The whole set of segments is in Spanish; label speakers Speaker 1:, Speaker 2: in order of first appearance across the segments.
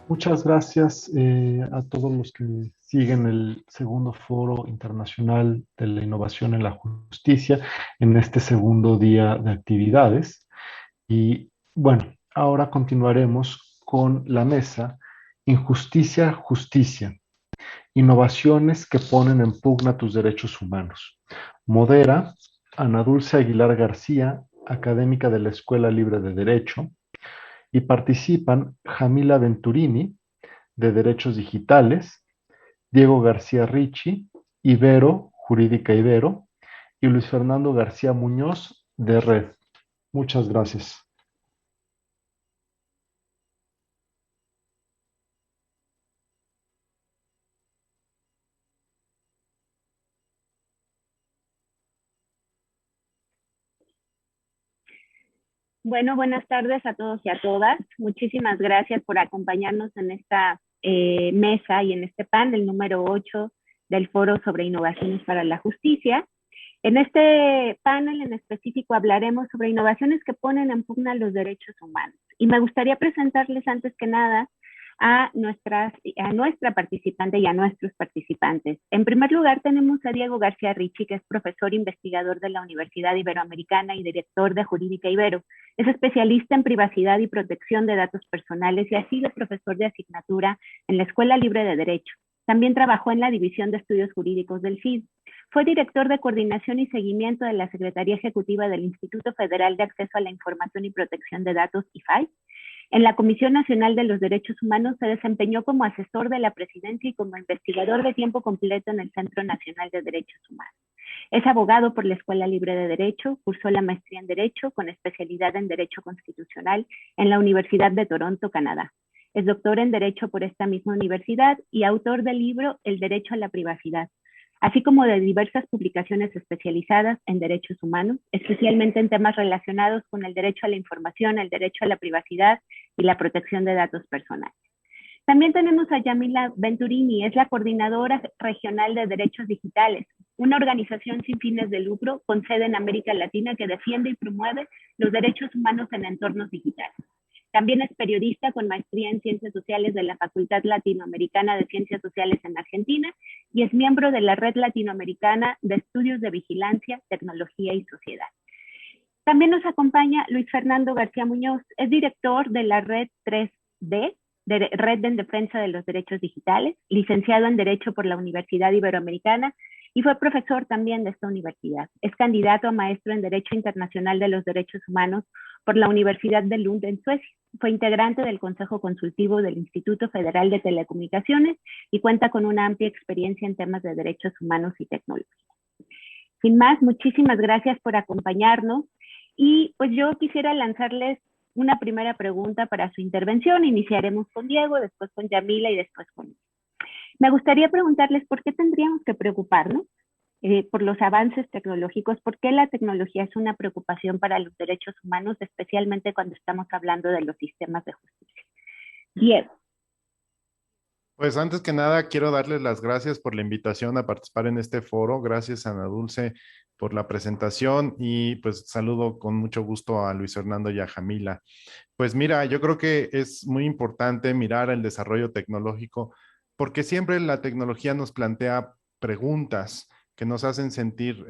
Speaker 1: Muchas gracias a todos los que siguen el segundo Foro Internacional de la Innovación en la Justicia en este segundo día de actividades. Y bueno, ahora continuaremos con la mesa Injusticia, Justicia, innovaciones que ponen en pugna tus derechos humanos. Modera Ana Dulce Aguilar García, académica de la Escuela Libre de Derecho, y participan Jamila Venturini, de Derechos Digitales, Diego García Ricci, Ibero, Jurídica Ibero, y Luis Fernando García Muñoz, de Red. Muchas gracias.
Speaker 2: Bueno, buenas tardes a todos y a todas. Muchísimas gracias por acompañarnos en esta mesa y en este panel número 8 del Foro sobre Innovaciones para la Justicia. En este panel en específico hablaremos sobre innovaciones que ponen en pugna los derechos humanos. Y me gustaría presentarles antes que nada a nuestra participante y a nuestros participantes. En primer lugar, tenemos a Diego García Ricci, que es profesor investigador de la Universidad Iberoamericana y director de Jurídica Ibero. Es especialista en privacidad y protección de datos personales y ha sido profesor de asignatura en la Escuela Libre de Derecho. También trabajó en la División de Estudios Jurídicos del CID. Fue director de coordinación y seguimiento de la Secretaría Ejecutiva del Instituto Federal de Acceso a la Información y Protección de Datos, IFAI. En la Comisión Nacional de los Derechos Humanos se desempeñó como asesor de la presidencia y como investigador de tiempo completo en el Centro Nacional de Derechos Humanos. Es abogado por la Escuela Libre de Derecho, cursó la maestría en Derecho con especialidad en Derecho Constitucional en la Universidad de Toronto, Canadá. Es doctor en Derecho por esta misma universidad y autor del libro El Derecho a la Privacidad, así como de diversas publicaciones especializadas en derechos humanos, especialmente en temas relacionados con el derecho a la información, el derecho a la privacidad y la protección de datos personales. También tenemos a Yamila Venturini, es la coordinadora regional de derechos digitales, una organización sin fines de lucro con sede en América Latina que defiende y promueve los derechos humanos en entornos digitales. También es periodista con maestría en Ciencias Sociales de la Facultad Latinoamericana de Ciencias Sociales en Argentina y es miembro de la Red Latinoamericana de Estudios de Vigilancia, Tecnología y Sociedad. También nos acompaña Luis Fernando García Muñoz, es director de la Red 3D, de Red en Defensa de los Derechos Digitales, licenciado en Derecho por la Universidad Iberoamericana y fue profesor también de esta universidad. Es candidato a maestro en Derecho Internacional de los Derechos Humanos por la Universidad de Lund en Suecia. Fue integrante del Consejo Consultivo del Instituto Federal de Telecomunicaciones y cuenta con una amplia experiencia en temas de derechos humanos y tecnología. Sin más, muchísimas gracias por acompañarnos y pues yo quisiera lanzarles una primera pregunta para su intervención. Iniciaremos con Diego, después con Yamila y después con... Me gustaría preguntarles por qué tendríamos que preocuparnos por los avances tecnológicos, por qué la tecnología es una preocupación para los derechos humanos, especialmente cuando estamos hablando de los sistemas de justicia. Diego.
Speaker 3: Pues antes que nada, quiero darles las gracias por la invitación a participar en este foro. Gracias, Ana Dulce, por la presentación y pues saludo con mucho gusto a Luis Fernando y a Jamila. Pues mira, yo creo que es muy importante mirar el desarrollo tecnológico porque siempre la tecnología nos plantea preguntas que nos hacen sentir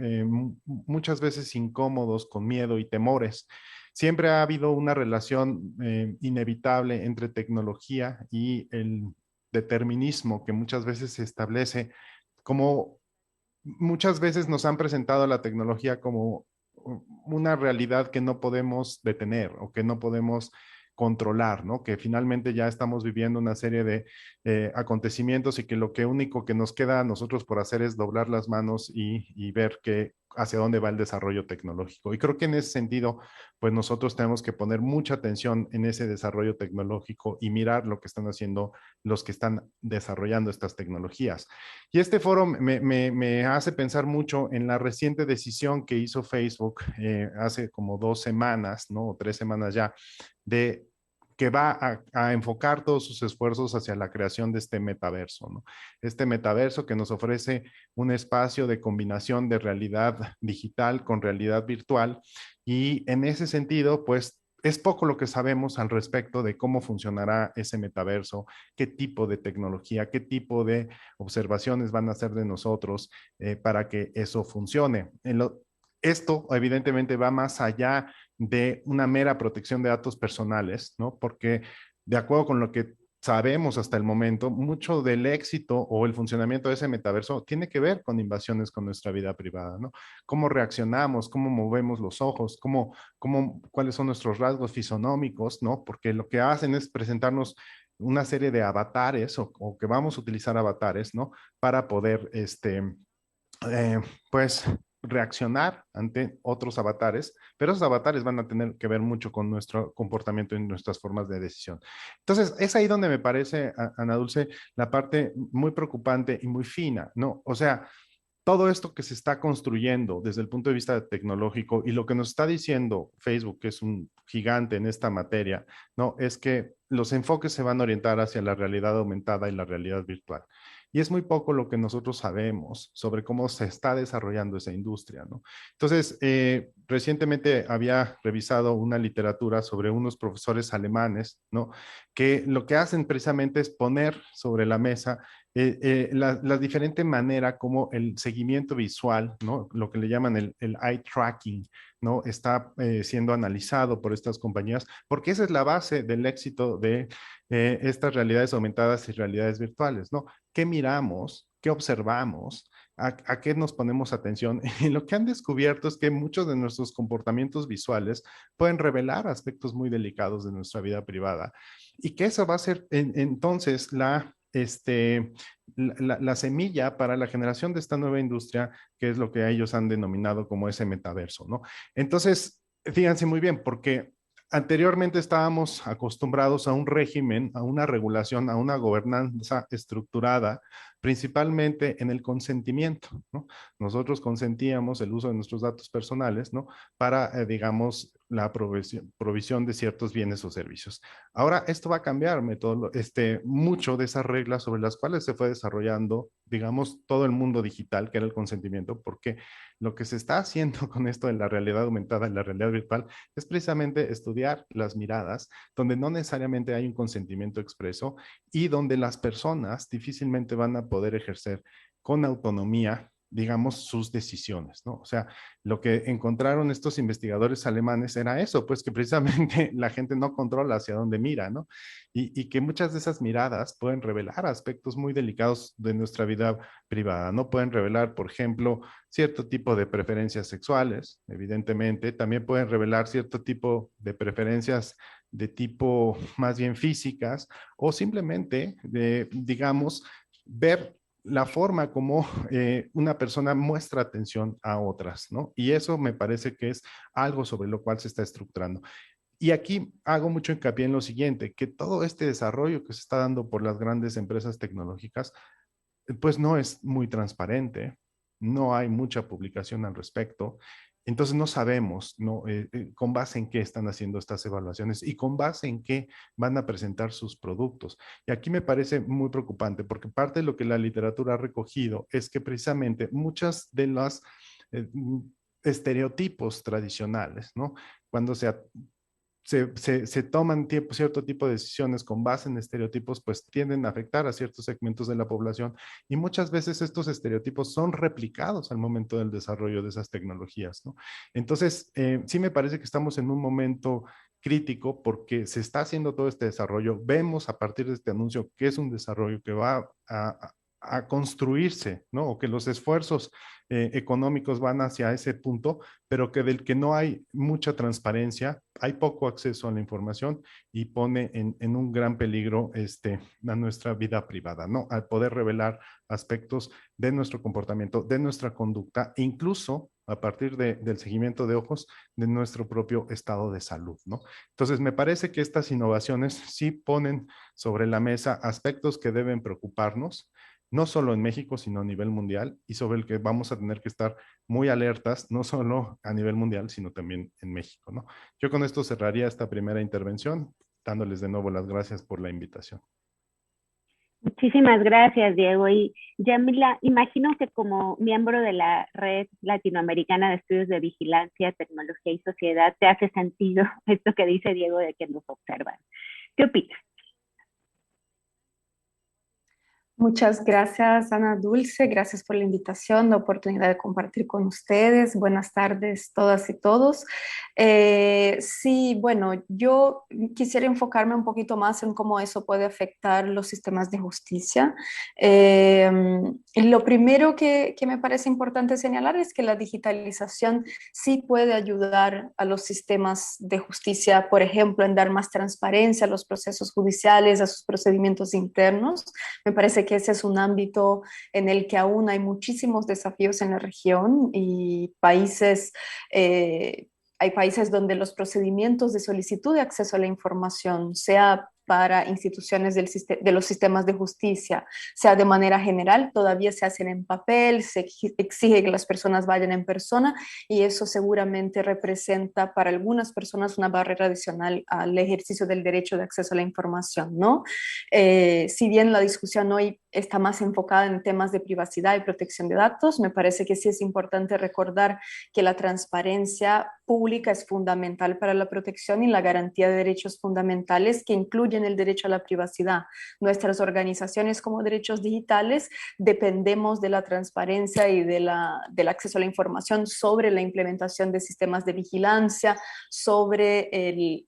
Speaker 3: muchas veces incómodos, con miedo y temores. Siempre ha habido una relación inevitable entre tecnología y el determinismo que muchas veces se establece, como muchas veces nos han presentado la tecnología como una realidad que no podemos detener o que no podemos controlar, ¿no? Que finalmente ya estamos viviendo una serie de acontecimientos y que lo que único que nos queda a nosotros por hacer es doblar las manos y ver que hacia dónde va el desarrollo tecnológico. Y creo que en ese sentido, pues nosotros tenemos que poner mucha atención en ese desarrollo tecnológico y mirar lo que están haciendo los que están desarrollando estas tecnologías. Y este foro me hace pensar mucho en la reciente decisión que hizo Facebook hace como 2 semanas, ¿no? O 3 semanas ya, de que va a enfocar todos sus esfuerzos hacia la creación de este metaverso, ¿no? Este metaverso que nos ofrece un espacio de combinación de realidad digital con realidad virtual y en ese sentido, pues es poco lo que sabemos al respecto de cómo funcionará ese metaverso, qué tipo de tecnología, qué tipo de observaciones van a hacer de nosotros para que eso funcione. Esto evidentemente va más allá de una mera protección de datos personales, ¿no? Porque de acuerdo con lo que sabemos hasta el momento, mucho del éxito o el funcionamiento de ese metaverso tiene que ver con invasiones con nuestra vida privada, ¿no? Cómo reaccionamos, cómo movemos los ojos, cuáles son nuestros rasgos fisonómicos, ¿no? Porque lo que hacen es presentarnos una serie de avatares o que vamos a utilizar avatares, ¿no? Para poder, eh, pues, reaccionar ante otros avatares, pero esos avatares van a tener que ver mucho con nuestro comportamiento y nuestras formas de decisión. Entonces, es ahí donde me parece, Ana Dulce, la parte muy preocupante y muy fina, ¿no? O sea, todo esto que se está construyendo desde el punto de vista tecnológico y lo que nos está diciendo Facebook, que es un gigante en esta materia, ¿no? Es que los enfoques se van a orientar hacia la realidad aumentada y la realidad virtual. Y es muy poco lo que nosotros sabemos sobre cómo se está desarrollando esa industria, ¿no? Entonces, recientemente había revisado una literatura sobre unos profesores alemanes, ¿no? Que lo que hacen precisamente es poner sobre la mesa la diferente manera como el seguimiento visual, ¿no? Lo que le llaman el eye tracking, ¿no? Está siendo analizado por estas compañías, porque esa es la base del éxito de estas realidades aumentadas y realidades virtuales, ¿no? ¿Qué miramos? ¿Qué observamos? A qué nos ponemos atención? Y lo que han descubierto es que muchos de nuestros comportamientos visuales pueden revelar aspectos muy delicados de nuestra vida privada y que eso va a ser entonces la semilla para la generación de esta nueva industria, que es lo que ellos han denominado como ese metaverso, ¿no? Entonces, fíjense muy bien, porque anteriormente estábamos acostumbrados a un régimen, a una regulación, a una gobernanza estructurada, principalmente en el consentimiento, ¿no? Nosotros consentíamos el uso de nuestros datos personales, ¿no? Para, digamos, la provisión de ciertos bienes o servicios. Ahora esto va a cambiar mucho de esas reglas sobre las cuales se fue desarrollando, digamos, todo el mundo digital, que era el consentimiento, porque lo que se está haciendo con esto de la realidad aumentada y la realidad virtual es precisamente estudiar las miradas, donde no necesariamente hay un consentimiento expreso y donde las personas difícilmente van a poder ejercer con autonomía, digamos, sus decisiones, ¿no? O sea, lo que encontraron estos investigadores alemanes era eso, pues que precisamente la gente no controla hacia dónde mira, ¿no? Y que muchas de esas miradas pueden revelar aspectos muy delicados de nuestra vida privada, ¿no? Pueden revelar, por ejemplo, cierto tipo de preferencias sexuales, evidentemente, también pueden revelar cierto tipo de preferencias de tipo más bien físicas o simplemente, digamos, ver la forma como una persona muestra atención a otras, ¿no? Y eso me parece que es algo sobre lo cual se está estructurando. Y aquí hago mucho hincapié en lo siguiente, que todo este desarrollo que se está dando por las grandes empresas tecnológicas, pues no es muy transparente, no hay mucha publicación al respecto, entonces no sabemos, ¿no? Con base en qué están haciendo estas evaluaciones y con base en qué van a presentar sus productos. Y aquí me parece muy preocupante porque parte de lo que la literatura ha recogido es que precisamente muchas de las eh, estereotipos tradicionales, ¿no? Cuando se toman cierto tipo de decisiones con base en estereotipos, pues tienden a afectar a ciertos segmentos de la población y muchas veces estos estereotipos son replicados al momento del desarrollo de esas tecnologías, ¿no? Entonces, sí me parece que estamos en un momento crítico porque se está haciendo todo este desarrollo. Vemos a partir de este anuncio que es un desarrollo que va a construirse, ¿no? O que los esfuerzos económicos van hacia ese punto, pero que del que no hay mucha transparencia, hay poco acceso a la información y pone en un gran peligro a nuestra vida privada, ¿no? Al poder revelar aspectos de nuestro comportamiento, de nuestra conducta, e incluso a partir del seguimiento de ojos de nuestro propio estado de salud, ¿no? Entonces, me parece que estas innovaciones sí ponen sobre la mesa aspectos que deben preocuparnos, no solo en México, sino a nivel mundial y sobre el que vamos a tener que estar muy alertas, no solo a nivel mundial, sino también en México, ¿no? Yo con esto cerraría esta primera intervención, dándoles de nuevo las gracias por la invitación.
Speaker 2: Muchísimas gracias, Diego. Y Yamila, imagino que como miembro de la Red Latinoamericana de Estudios de Vigilancia, Tecnología y Sociedad, te hace sentido esto que dice Diego de que nos observan. ¿Qué opinas?
Speaker 4: Muchas gracias, Ana Dulce. Gracias por la invitación, la oportunidad de compartir con ustedes. Buenas tardes, todas y todos. Sí, bueno, yo quisiera enfocarme un poquito más en cómo eso puede afectar los sistemas de justicia. Eh, lo primero que me parece importante señalar es que la digitalización sí puede ayudar a los sistemas de justicia, por ejemplo, en dar más transparencia a los procesos judiciales, a sus procedimientos internos. Me parece que ese es un ámbito en el que aún hay muchísimos desafíos en la región y hay países donde los procedimientos de solicitud de acceso a la información, sea para instituciones de los sistemas de justicia, sea de manera general, todavía se hacen en papel, se exige que las personas vayan en persona y eso seguramente representa para algunas personas una barrera adicional al ejercicio del derecho de acceso a la información, ¿no? Si bien la discusión hoy está más enfocada en temas de privacidad y protección de datos, me parece que sí es importante recordar que la transparencia pública es fundamental para la protección y la garantía de derechos fundamentales que incluyen el derecho a la privacidad. Nuestras organizaciones como derechos digitales dependemos de la transparencia y del acceso a la información sobre la implementación de sistemas de vigilancia, sobre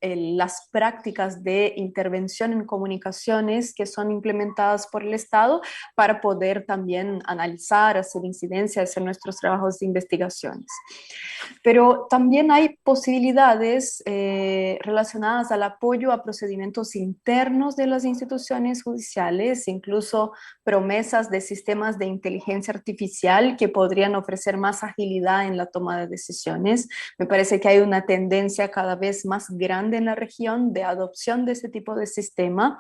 Speaker 4: las prácticas de intervención en comunicaciones que son implementadas por el Estado para poder también analizar, hacer incidencia, hacer nuestros trabajos de investigaciones. Pero también hay posibilidades relacionadas al apoyo a procedimientos internos de las instituciones judiciales, incluso promesas de sistemas de inteligencia artificial que podrían ofrecer más agilidad en la toma de decisiones. Me parece que hay una tendencia cada vez más grande en la región de adopción de ese tipo de sistema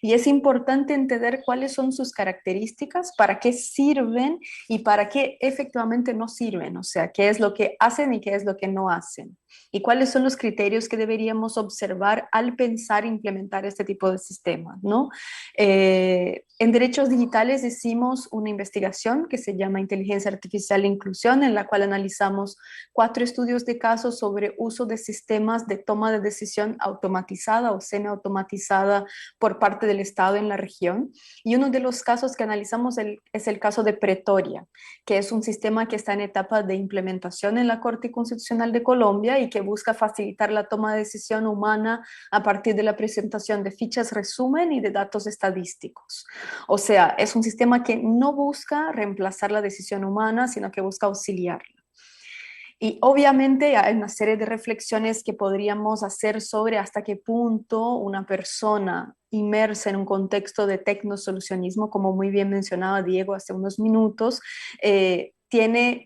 Speaker 4: y es importante entender cuáles son sus características, para qué sirven y para qué efectivamente no sirven, o sea, qué es lo que hacen y qué es lo que no hacen. ¿Y cuáles son los criterios que deberíamos observar al pensar e implementar este tipo de sistemas, ¿no? En derechos digitales hicimos una investigación que se llama Inteligencia Artificial e Inclusión, en la cual analizamos 4 estudios de casos sobre uso de sistemas de toma de decisión automatizada o semiautomatizada por parte del Estado en la región. Y uno de los casos que analizamos es el caso de Pretoria, que es un sistema que está en etapa de implementación en la Corte Constitucional de Colombia y que busca facilitar la toma de decisión humana a partir de la presentación de fichas resumen y de datos estadísticos. O sea, es un sistema que no busca reemplazar la decisión humana, sino que busca auxiliarla. Y obviamente hay una serie de reflexiones que podríamos hacer sobre hasta qué punto una persona inmersa en un contexto de tecnosolucionismo, como muy bien mencionaba Diego hace unos minutos, tiene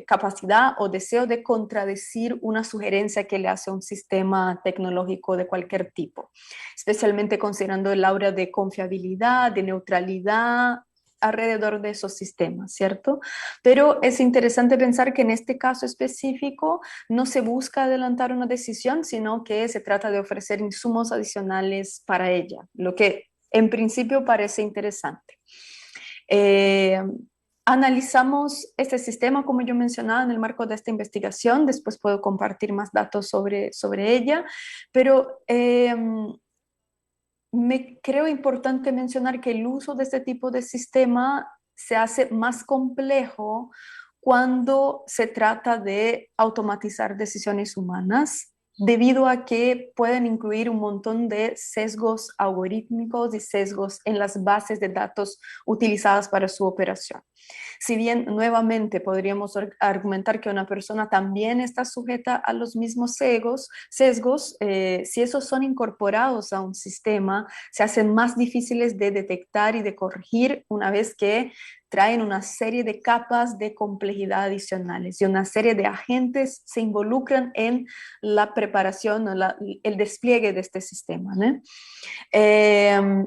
Speaker 4: capacidad o deseo de contradecir una sugerencia que le hace un sistema tecnológico de cualquier tipo, especialmente considerando el aura de confiabilidad, de neutralidad alrededor de esos sistemas, ¿cierto? Pero es interesante pensar que en este caso específico no se busca adelantar una decisión, sino que se trata de ofrecer insumos adicionales para ella, lo que en principio parece interesante. Analizamos este sistema, como yo mencionaba, en el marco de esta investigación. Después puedo compartir más datos sobre ella, pero me creo importante mencionar que el uso de este tipo de sistema se hace más complejo cuando se trata de automatizar decisiones humanas, debido a que pueden incluir un montón de sesgos algorítmicos y sesgos en las bases de datos utilizadas para su operación. Si bien nuevamente podríamos argumentar que una persona también está sujeta a los mismos sesgos, si esos son incorporados a un sistema, se hacen más difíciles de detectar y de corregir una vez que traen una serie de capas de complejidad adicionales y una serie de agentes se involucran en la preparación o el despliegue de este sistema, ¿no?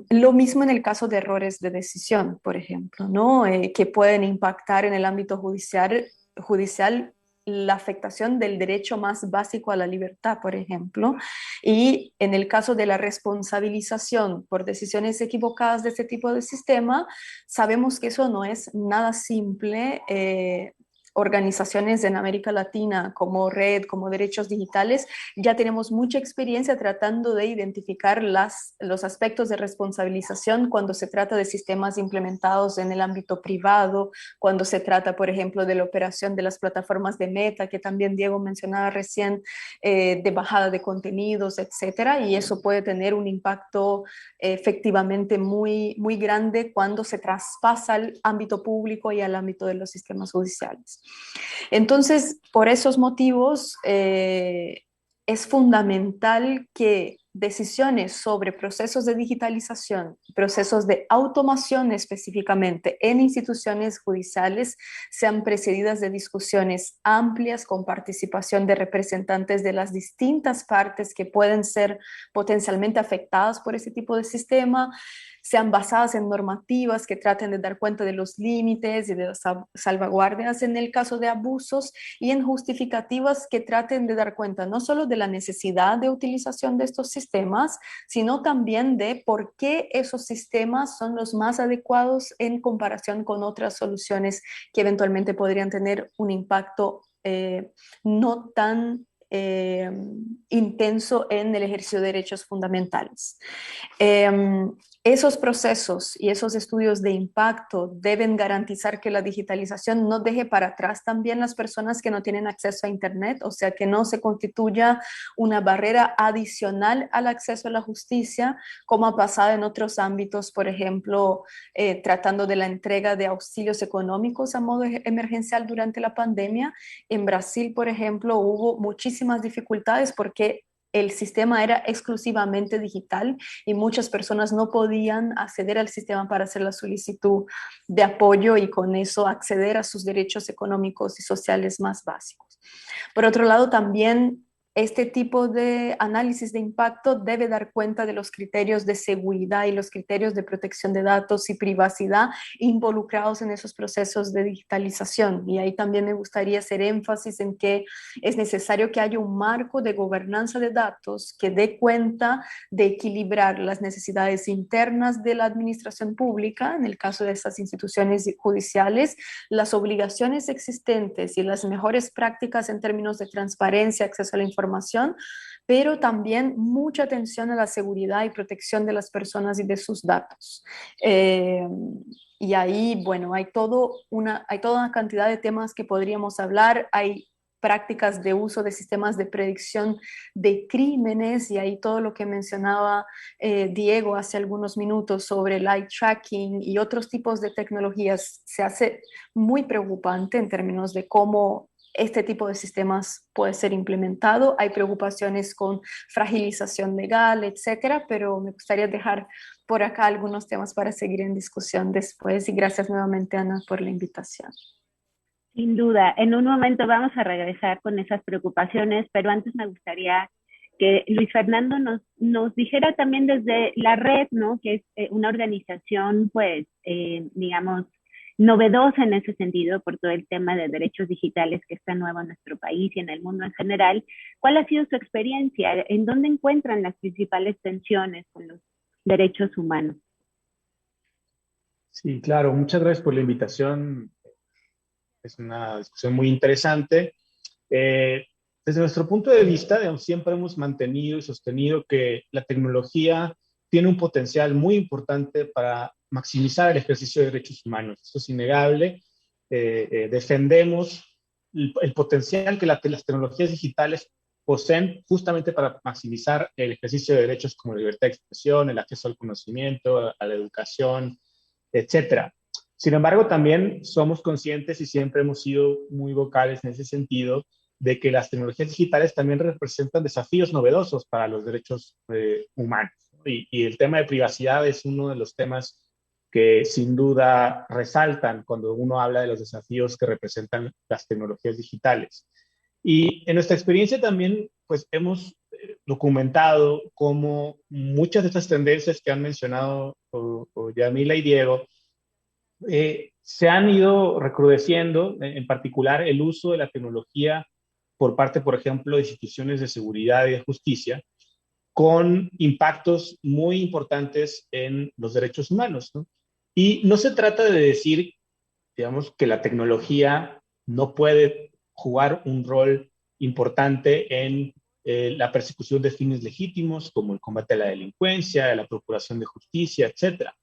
Speaker 4: Lo mismo en el caso de errores de decisión, por ejemplo, ¿no? Que pueden impactar en el ámbito judicial la afectación del derecho más básico a la libertad, por ejemplo, y en el caso de la responsabilización por decisiones equivocadas de este tipo de sistema, sabemos que eso no es nada simple. Organizaciones en América Latina como Red, como Derechos Digitales, ya tenemos mucha experiencia tratando de identificar los aspectos de responsabilización cuando se trata de sistemas implementados en el ámbito privado, cuando se trata, por ejemplo, de la operación de las plataformas de Meta, que también Diego mencionaba recién, de bajada de contenidos, etcétera, y eso puede tener un impacto efectivamente muy, muy grande cuando se traspasa al ámbito público y al ámbito de los sistemas judiciales. Entonces, por esos motivos, es fundamental que decisiones sobre procesos de digitalización, procesos de automación específicamente en instituciones judiciales sean precedidas de discusiones amplias con participación de representantes de las distintas partes que pueden ser potencialmente afectadas por ese tipo de sistema, sean basadas en normativas que traten de dar cuenta de los límites y de las salvaguardias en el caso de abusos y en justificativas que traten de dar cuenta no solo de la necesidad de utilización de estos sistemas, sino también de por qué esos sistemas son los más adecuados en comparación con otras soluciones que eventualmente podrían tener un impacto no tan intenso en el ejercicio de derechos fundamentales. Esos procesos y esos estudios de impacto deben garantizar que la digitalización no deje para atrás también las personas que no tienen acceso a Internet, o sea, que no se constituya una barrera adicional al acceso a la justicia, como ha pasado en otros ámbitos, por ejemplo, tratando de la entrega de auxilios económicos a modo emergencial durante la pandemia. En Brasil, por ejemplo, hubo muchísimas dificultades porque el sistema era exclusivamente digital y muchas personas no podían acceder al sistema para hacer la solicitud de apoyo y con eso acceder a sus derechos económicos y sociales más básicos. Por otro lado, también este tipo de análisis de impacto debe dar cuenta de los criterios de seguridad y los criterios de protección de datos y privacidad involucrados en esos procesos de digitalización. Y ahí también me gustaría hacer énfasis en que es necesario que haya un marco de gobernanza de datos que dé cuenta de equilibrar las necesidades internas de la administración pública, en el caso de estas instituciones judiciales, las obligaciones existentes y las mejores prácticas en términos de transparencia, acceso a la información, pero también mucha atención a la seguridad y protección de las personas y de sus datos. Y ahí, bueno, hay toda una cantidad de temas que podríamos hablar. Hay prácticas de uso de sistemas de predicción de crímenes y ahí todo lo que mencionaba Diego hace algunos minutos sobre el eye tracking y otros tipos de tecnologías se hace muy preocupante en términos de cómo este tipo de sistemas puede ser implementado. Hay preocupaciones con fragilización legal, etcétera, pero me gustaría dejar por acá algunos temas para seguir en discusión después. Y gracias nuevamente, Ana, por la invitación.
Speaker 2: Sin duda, en un momento vamos a regresar con esas preocupaciones, pero antes me gustaría que Luis Fernando nos dijera también desde la red, ¿no? Que es una organización, pues, digamos, novedosa en ese sentido por todo el tema de derechos digitales que está nuevo en nuestro país y en el mundo en general. ¿Cuál ha sido su experiencia? ¿En dónde encuentran las principales tensiones con los derechos humanos?
Speaker 5: Sí, claro. Muchas gracias por la invitación. Es una discusión muy interesante. Desde nuestro punto de vista, digamos, siempre hemos mantenido y sostenido que la tecnología tiene un potencial muy importante para maximizar el ejercicio de derechos humanos. Esto es innegable. Defendemos el potencial que las tecnologías digitales poseen justamente para maximizar el ejercicio de derechos como la libertad de expresión, el acceso al conocimiento, a la educación, etcétera. Sin embargo, también somos conscientes y siempre hemos sido muy vocales en ese sentido de que las tecnologías digitales también representan desafíos novedosos para los derechos humanos. Y el tema de privacidad es uno de los temas que sin duda resaltan cuando uno habla de los desafíos que representan las tecnologías digitales. Y en nuestra experiencia también, pues hemos documentado cómo muchas de estas tendencias que han mencionado Yamila y Diego se han ido recrudeciendo, en particular el uso de la tecnología por parte, por ejemplo, de instituciones de seguridad y de justicia, con impactos muy importantes en los derechos humanos, ¿no? Y no se trata de decir, digamos, que la tecnología no puede jugar un rol importante en la persecución de fines legítimos, como el combate a la delincuencia, la procuración de justicia, etcétera.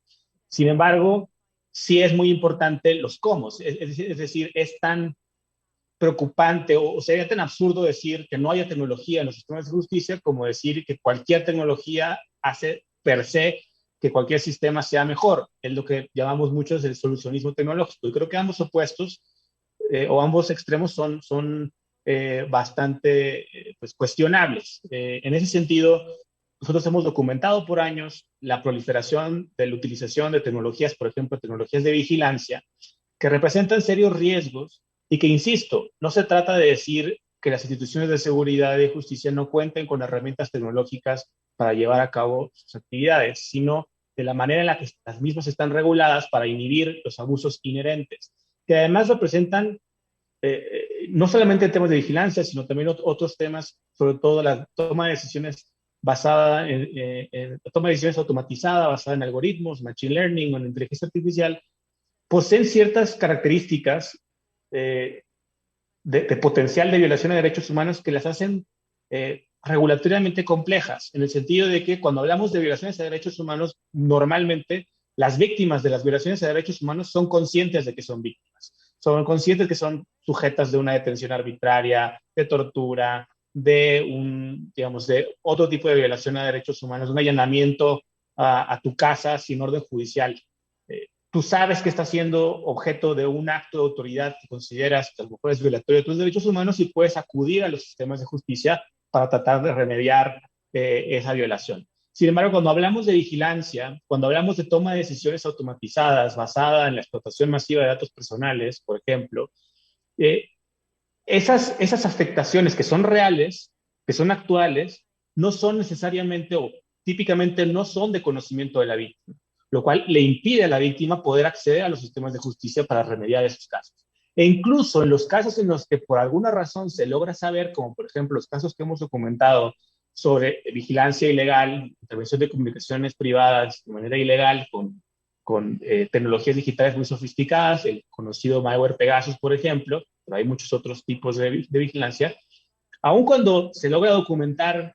Speaker 5: Sin embargo, sí es muy importante los cómo, es decir, es tan preocupante o sería tan absurdo decir que no haya tecnología en los sistemas de justicia como decir que cualquier tecnología hace per se que cualquier sistema sea mejor. Es lo que llamamos muchos el solucionismo tecnológico. Y creo que ambos opuestos o ambos extremos son bastante pues, cuestionables. En ese sentido, nosotros hemos documentado por años la proliferación de la utilización de tecnologías, por ejemplo, tecnologías de vigilancia, que representan serios riesgos y que, insisto, no se trata de decir que las instituciones de seguridad y de justicia no cuenten con herramientas tecnológicas para llevar a cabo sus actividades, sino de la manera en la que las mismas están reguladas para inhibir los abusos inherentes, que además representan no solamente temas de vigilancia, sino también otros temas, sobre todo la toma de decisiones basada en toma de decisiones automatizada, basada en algoritmos, machine learning o en inteligencia artificial, poseen ciertas características de potencial de violación de derechos humanos que las hacen regulatoriamente complejas, en el sentido de que cuando hablamos de violaciones de derechos humanos, normalmente las víctimas de las violaciones de derechos humanos son conscientes de que son víctimas, son conscientes que son sujetas de una detención arbitraria, de tortura, digamos, de otro tipo de violación a derechos humanos, un allanamiento a tu casa sin orden judicial. Tú sabes que estás siendo objeto de un acto de autoridad que consideras que a lo mejor es violatorio de tus derechos humanos y puedes acudir a los sistemas de justicia para tratar de remediar esa violación. Sin embargo, cuando hablamos de vigilancia, cuando hablamos de toma de decisiones automatizadas basada en la explotación masiva de datos personales, por ejemplo, esas afectaciones que son reales, que son actuales, no son necesariamente o típicamente no son de conocimiento de la víctima, lo cual le impide a la víctima poder acceder a los sistemas de justicia para remediar esos casos. E incluso en los casos en los que por alguna razón se logra saber, como por ejemplo los casos que hemos documentado sobre vigilancia ilegal, intervención de comunicaciones privadas de manera ilegal con tecnologías digitales muy sofisticadas, el conocido malware Pegasus, por ejemplo, pero hay muchos otros tipos de vigilancia, aun cuando se logra documentar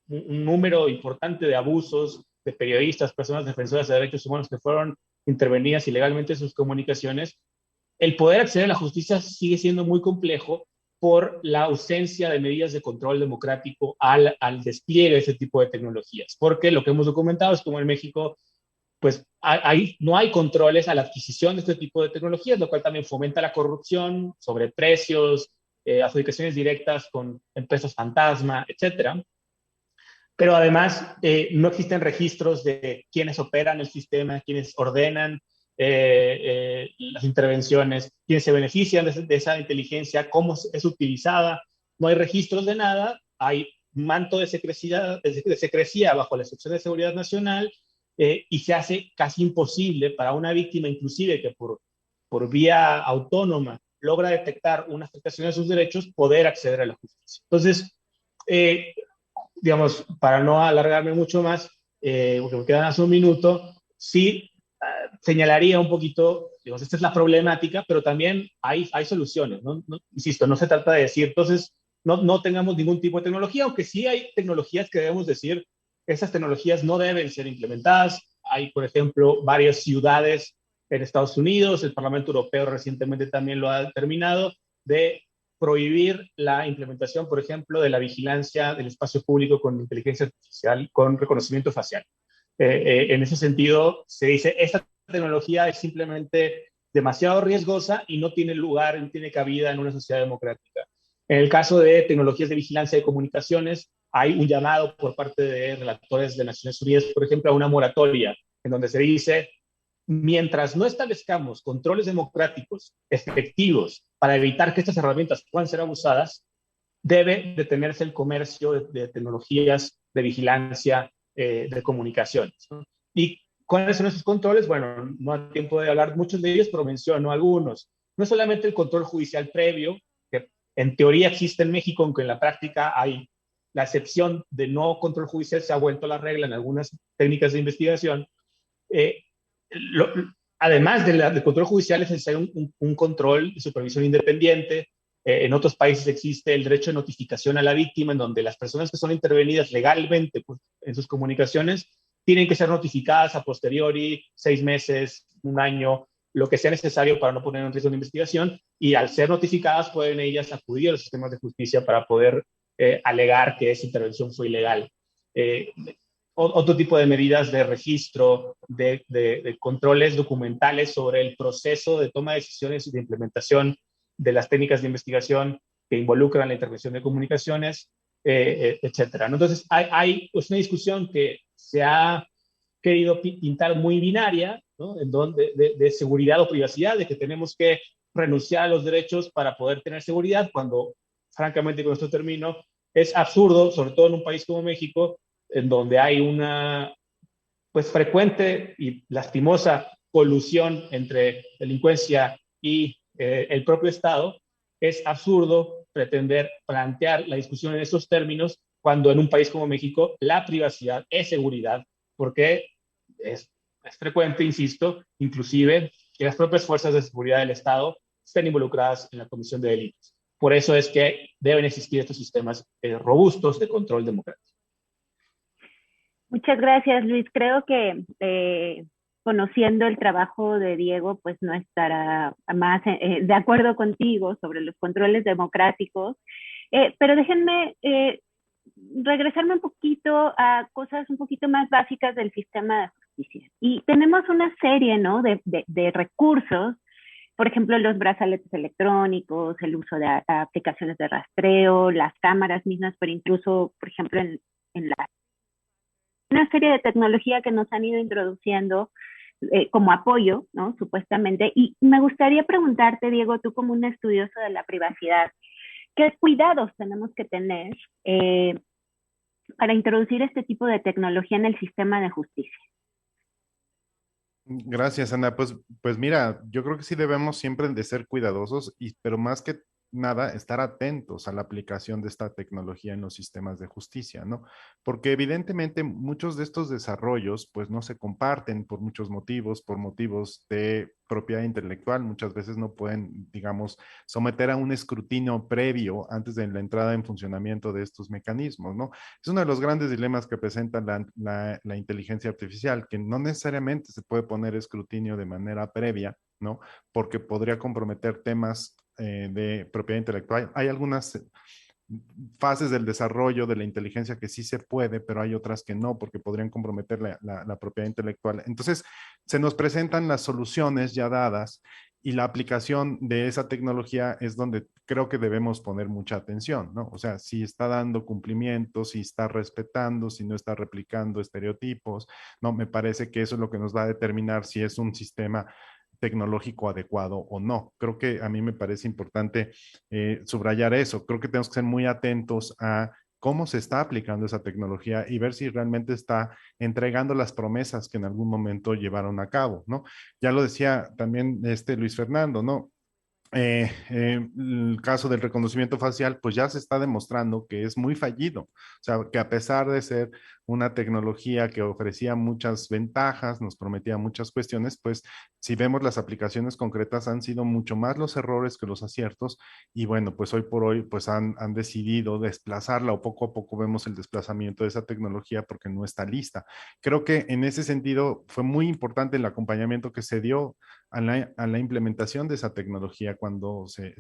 Speaker 5: un número importante de abusos de periodistas, personas defensoras de derechos humanos que fueron intervenidas ilegalmente en sus comunicaciones, el poder acceder a la justicia sigue siendo muy complejo por la ausencia de medidas de control democrático al despliegue de ese tipo de tecnologías. Porque lo que hemos documentado es como en México, pues no hay controles a la adquisición de este tipo de tecnologías, lo cual también fomenta la corrupción, sobreprecios, adjudicaciones directas con empresas fantasma, etcétera. Pero además no existen registros de quiénes operan el sistema, quiénes ordenan las intervenciones, quiénes se benefician de esa inteligencia, cómo es utilizada. No hay registros de nada, hay manto de secrecía bajo la Sección de Seguridad Nacional y se hace casi imposible para una víctima, inclusive que por vía autónoma logra detectar una afectación a sus derechos, poder acceder a la justicia. Entonces, digamos, para no alargarme mucho más, porque me quedan hace un minuto, sí señalaría un poquito, digamos, esta es la problemática, pero también hay soluciones, ¿no? Insisto, no se trata de decir, entonces, no tengamos ningún tipo de tecnología, aunque sí hay tecnologías que debemos decir, esas tecnologías no deben ser implementadas. Hay, por ejemplo, varias ciudades en Estados Unidos, el Parlamento Europeo recientemente también lo ha determinado, de prohibir la implementación, por ejemplo, de la vigilancia del espacio público con inteligencia artificial, con reconocimiento facial. En ese sentido, se dice, esta tecnología es simplemente demasiado riesgosa y no tiene lugar, no tiene cabida en una sociedad democrática. En el caso de tecnologías de vigilancia de comunicaciones, hay un llamado por parte de relatores de Naciones Unidas, por ejemplo, a una moratoria, en donde se dice, mientras no establezcamos controles democráticos efectivos para evitar que estas herramientas puedan ser abusadas, debe detenerse el comercio de tecnologías de vigilancia de comunicaciones, ¿no? Y ¿Cuáles son esos controles? Bueno, no hay tiempo de hablar muchos de ellos, pero menciono algunos. No solamente el control judicial previo, que en teoría existe en México, aunque en la práctica hay la excepción de no control judicial, se ha vuelto la regla en algunas técnicas de investigación. Eh, lo, además del control judicial es necesario un control de supervisión independiente. En otros países existe el derecho de notificación a la víctima, en donde las personas que son intervenidas legalmente pues, en sus comunicaciones tienen que ser notificadas a posteriori, 6 meses, un año, lo que sea necesario para no poner en riesgo una investigación, y al ser notificadas pueden ellas acudir a los sistemas de justicia para poder alegar que esa intervención fue ilegal. Otro tipo de medidas de registro, de controles documentales sobre el proceso de toma de decisiones y de implementación de las técnicas de investigación que involucran la intervención de comunicaciones, etcétera. Entonces, hay pues, una discusión que se ha querido pintar muy binaria, ¿no? En donde, de seguridad o privacidad, de que tenemos que renunciar a los derechos para poder tener seguridad, cuando, francamente, con esto termino, es absurdo, sobre todo en un país como México, en donde hay una pues frecuente y lastimosa colusión entre delincuencia y el propio Estado. Es absurdo pretender plantear la discusión en esos términos cuando en un país como México la privacidad es seguridad, porque es frecuente, insisto, inclusive que las propias fuerzas de seguridad del Estado estén involucradas en la comisión de delitos. Por eso es que deben existir estos sistemas robustos de control democrático.
Speaker 2: Muchas gracias, Luis. Creo que conociendo el trabajo de Diego, pues no estará más de acuerdo contigo sobre los controles democráticos. Pero déjenme regresarme un poquito a cosas un poquito más básicas del sistema de justicia. Y tenemos una serie, ¿no?, de recursos, por ejemplo, los brazaletes electrónicos, el uso de aplicaciones de rastreo, las cámaras mismas, pero incluso, por ejemplo, en una serie de tecnología que nos han ido introduciendo como apoyo, ¿no?, supuestamente. Y me gustaría preguntarte, Diego, tú como un estudioso de la privacidad, ¿qué cuidados tenemos que tener para introducir este tipo de tecnología en el sistema de justicia?
Speaker 3: Gracias, Ana. Pues mira, yo creo que sí debemos siempre de ser cuidadosos, pero más que nada, estar atentos a la aplicación de esta tecnología en los sistemas de justicia, ¿no? Porque evidentemente muchos de estos desarrollos pues no se comparten por muchos motivos, por motivos de propiedad intelectual, muchas veces no pueden, digamos, someter a un escrutinio previo antes de la entrada en funcionamiento de estos mecanismos, ¿no? Es uno de los grandes dilemas que presenta la inteligencia artificial, que no necesariamente se puede poner escrutinio de manera previa, ¿no? Porque podría comprometer temas de propiedad intelectual. Hay algunas fases del desarrollo de la inteligencia que sí se puede, pero hay otras que no, porque podrían comprometer la propiedad intelectual. Entonces, se nos presentan las soluciones ya dadas y la aplicación de esa tecnología es donde creo que debemos poner mucha atención, ¿no? O sea, si está dando cumplimiento, si está respetando, si no está replicando estereotipos, ¿no? Me parece que eso es lo que nos va a determinar si es un sistema tecnológico adecuado o no. Creo que a mí me parece importante subrayar eso. Creo que tenemos que ser muy atentos a cómo se está aplicando esa tecnología y ver si realmente está entregando las promesas que en algún momento llevaron a cabo, ¿no? Ya lo decía también Luis Fernando, ¿no? El caso del reconocimiento facial, pues ya se está demostrando que es muy fallido. O sea, que a pesar de ser una tecnología que ofrecía muchas ventajas, nos prometía muchas cuestiones, pues si vemos las aplicaciones concretas han sido mucho más los errores que los aciertos y bueno, pues hoy por hoy pues han decidido desplazarla o poco a poco vemos el desplazamiento de esa tecnología porque no está lista. Creo que en ese sentido fue muy importante el acompañamiento que se dio a la implementación de esa tecnología cuando se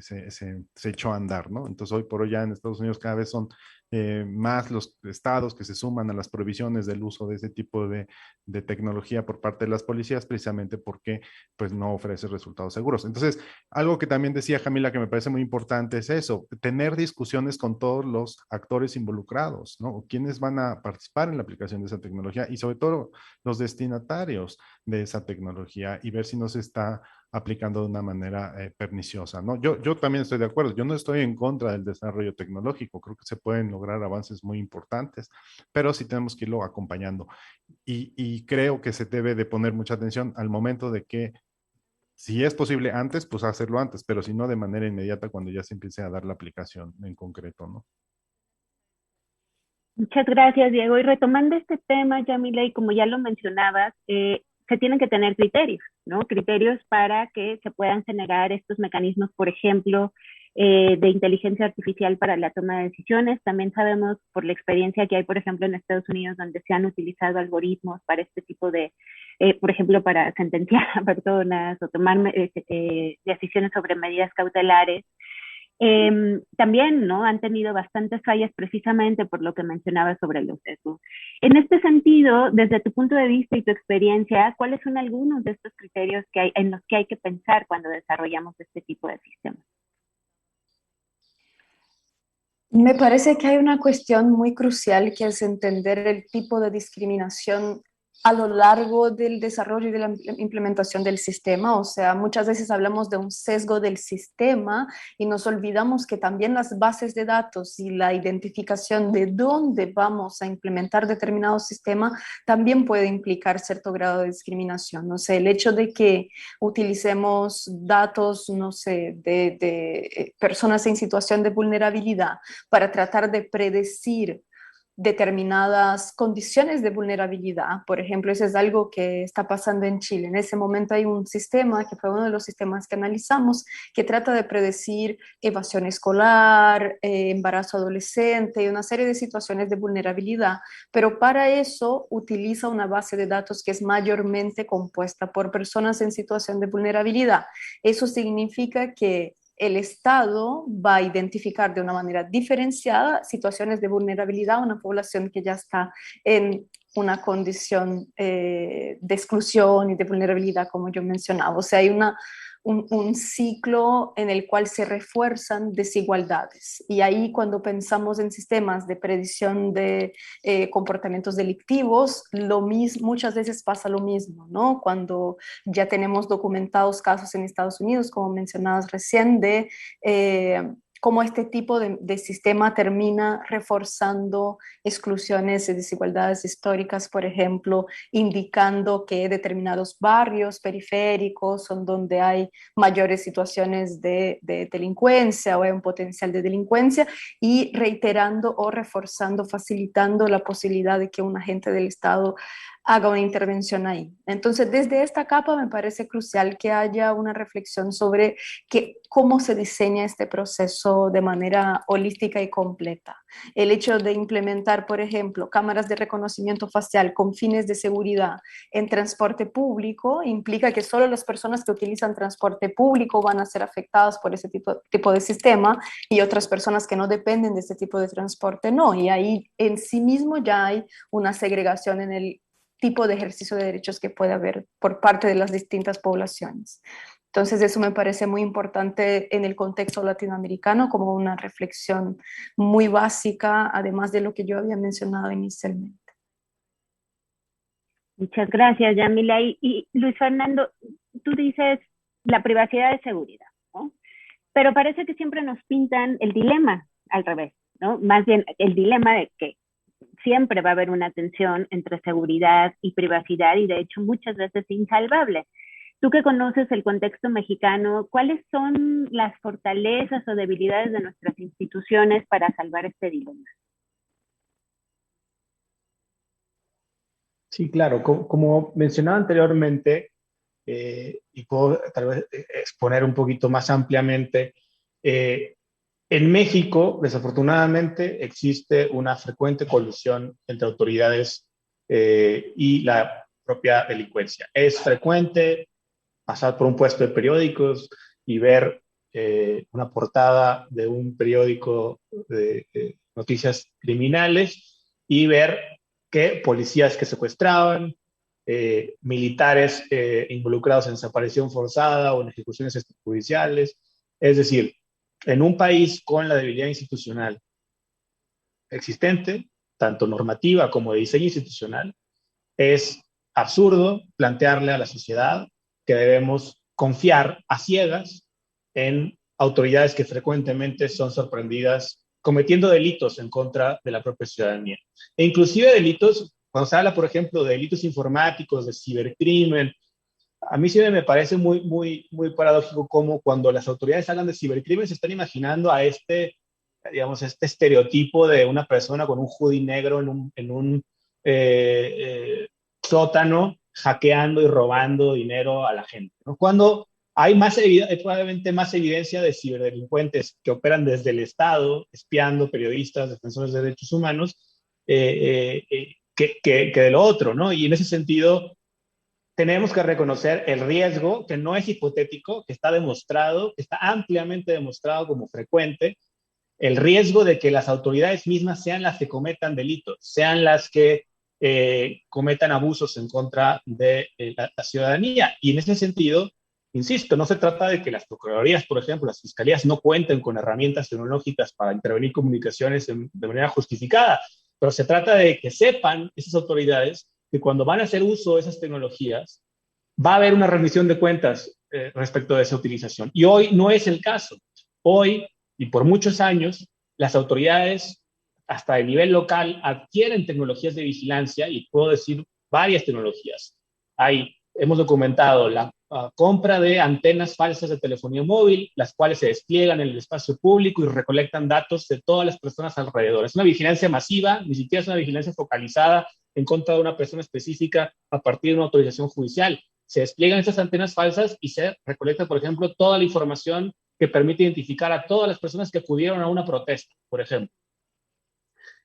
Speaker 3: echó a andar, ¿no? Entonces hoy por hoy ya en Estados Unidos cada vez son más los estados que se suman a las prohibiciones del uso de ese tipo de tecnología por parte de las policías precisamente porque pues no ofrece resultados seguros. Entonces, algo que también decía Jamila que me parece muy importante es eso, tener discusiones con todos los actores involucrados, ¿no? ¿Quiénes van a participar en la aplicación de esa tecnología? Y sobre todo los destinatarios de esa tecnología y ver si no se está aplicando de una manera perniciosa, ¿no? Yo también estoy de acuerdo, yo no estoy en contra del desarrollo tecnológico, creo que se pueden lograr avances muy importantes, pero sí tenemos que irlo acompañando. Y creo que se debe de poner mucha atención al momento de que, si es posible antes, pues hacerlo antes, pero si no, de manera inmediata cuando ya se empiece a dar la aplicación en concreto, ¿no?
Speaker 2: Muchas gracias, Diego. Y retomando este tema, Yamila, y como ya lo mencionabas, se tienen que tener criterios, ¿no? Criterios para que se puedan generar estos mecanismos, por ejemplo, de inteligencia artificial para la toma de decisiones. También sabemos por la experiencia que hay, por ejemplo, en Estados Unidos, donde se han utilizado algoritmos para este tipo de, por ejemplo, para sentenciar a personas o tomar decisiones sobre medidas cautelares. También, ¿no? Han tenido bastantes fallas precisamente por lo que mencionaba sobre los sesgos. En este sentido, desde tu punto de vista y tu experiencia, ¿cuáles son algunos de estos criterios que hay, en los que hay que pensar cuando desarrollamos este tipo de sistemas?
Speaker 4: Me parece que hay una cuestión muy crucial que es entender el tipo de discriminación a lo largo del desarrollo y de la implementación del sistema. O sea, muchas veces hablamos de un sesgo del sistema y nos olvidamos que también las bases de datos y la identificación de dónde vamos a implementar determinado sistema también puede implicar cierto grado de discriminación. No sé, el hecho de que utilicemos datos, no sé, de personas en situación de vulnerabilidad para tratar de predecir determinadas condiciones de vulnerabilidad. Por ejemplo, eso es algo que está pasando en Chile. En ese momento hay un sistema, que fue uno de los sistemas que analizamos, que trata de predecir evasión escolar, embarazo adolescente y una serie de situaciones de vulnerabilidad, pero para eso utiliza una base de datos que es mayormente compuesta por personas en situación de vulnerabilidad. Eso significa que el Estado va a identificar de una manera diferenciada situaciones de vulnerabilidad a una población que ya está en una condición de exclusión y de vulnerabilidad, como yo mencionaba. O sea, hay un ciclo en el cual se refuerzan desigualdades. Y ahí cuando pensamos en sistemas de predicción de comportamientos delictivos, muchas veces pasa lo mismo, ¿no? Cuando ya tenemos documentados casos en Estados Unidos, como mencionabas recién, de cómo este tipo de sistema termina reforzando exclusiones y desigualdades históricas, por ejemplo, indicando que determinados barrios periféricos son donde hay mayores situaciones de delincuencia o hay un potencial de delincuencia, y reiterando o reforzando, facilitando la posibilidad de que un agente del Estado haga una intervención ahí. Entonces, desde esta capa me parece crucial que haya una reflexión sobre cómo se diseña este proceso de manera holística y completa. El hecho de implementar, por ejemplo, cámaras de reconocimiento facial con fines de seguridad en transporte público implica que solo las personas que utilizan transporte público van a ser afectadas por ese tipo de sistema, y otras personas que no dependen de este tipo de transporte no. Y ahí en sí mismo ya hay una segregación en el tipo de ejercicio de derechos que puede haber por parte de las distintas poblaciones. Entonces, eso me parece muy importante en el contexto latinoamericano, como una reflexión muy básica, además de lo que yo había mencionado inicialmente.
Speaker 2: Muchas gracias, Yamila. Y Luis Fernando, tú dices la privacidad de seguridad, ¿no? Pero parece que siempre nos pintan el dilema al revés, ¿no? Más bien el dilema de que siempre va a haber una tensión entre seguridad y privacidad, y de hecho muchas veces insalvable. Tú que conoces el contexto mexicano, ¿cuáles son las fortalezas o debilidades de nuestras instituciones para salvar este dilema?
Speaker 5: Sí, claro, como mencionaba anteriormente, y puedo tal vez exponer un poquito más ampliamente, en México, desafortunadamente, existe una frecuente colusión entre autoridades y la propia delincuencia. Es frecuente pasar por un puesto de periódicos y ver una portada de un periódico de noticias criminales y ver que policías que secuestraban, militares involucrados en desaparición forzada o en ejecuciones extrajudiciales. Es decir, en un país con la debilidad institucional existente, tanto normativa como de diseño institucional, es absurdo plantearle a la sociedad que debemos confiar a ciegas en autoridades que frecuentemente son sorprendidas cometiendo delitos en contra de la propia ciudadanía. E inclusive delitos, cuando se habla, por ejemplo, de delitos informáticos, de cibercrimen, a mí sí me parece muy paradójico cómo cuando las autoridades hablan de cibercrimen se están imaginando a digamos, este estereotipo de una persona con un hoodie negro en un sótano hackeando y robando dinero a la gente, ¿no? Cuando hay probablemente más evidencia de ciberdelincuentes que operan desde el Estado, espiando periodistas, defensores de derechos humanos, que de lo otro, ¿no? Y en ese sentido, tenemos que reconocer el riesgo, que no es hipotético, que está demostrado, que está ampliamente demostrado como frecuente, el riesgo de que las autoridades mismas sean las que cometan delitos, sean las que cometan abusos en contra de la ciudadanía. Y en ese sentido, insisto, no se trata de que las procuradurías, por ejemplo, las fiscalías no cuenten con herramientas tecnológicas para intervenir comunicaciones de manera justificada, pero se trata de que sepan esas autoridades que cuando van a hacer uso de esas tecnologías, va a haber una rendición de cuentas respecto de esa utilización. Y hoy no es el caso. Hoy, y por muchos años, las autoridades, hasta de nivel local, adquieren tecnologías de vigilancia, y puedo decir varias tecnologías. Hemos documentado la compra de antenas falsas de telefonía móvil, las cuales se despliegan en el espacio público y recolectan datos de todas las personas alrededor. Es una vigilancia masiva, ni siquiera es una vigilancia focalizada en contra de una persona específica a partir de una autorización judicial. Se despliegan estas antenas falsas y se recolecta, por ejemplo, toda la información que permite identificar a todas las personas que acudieron a una protesta, por ejemplo.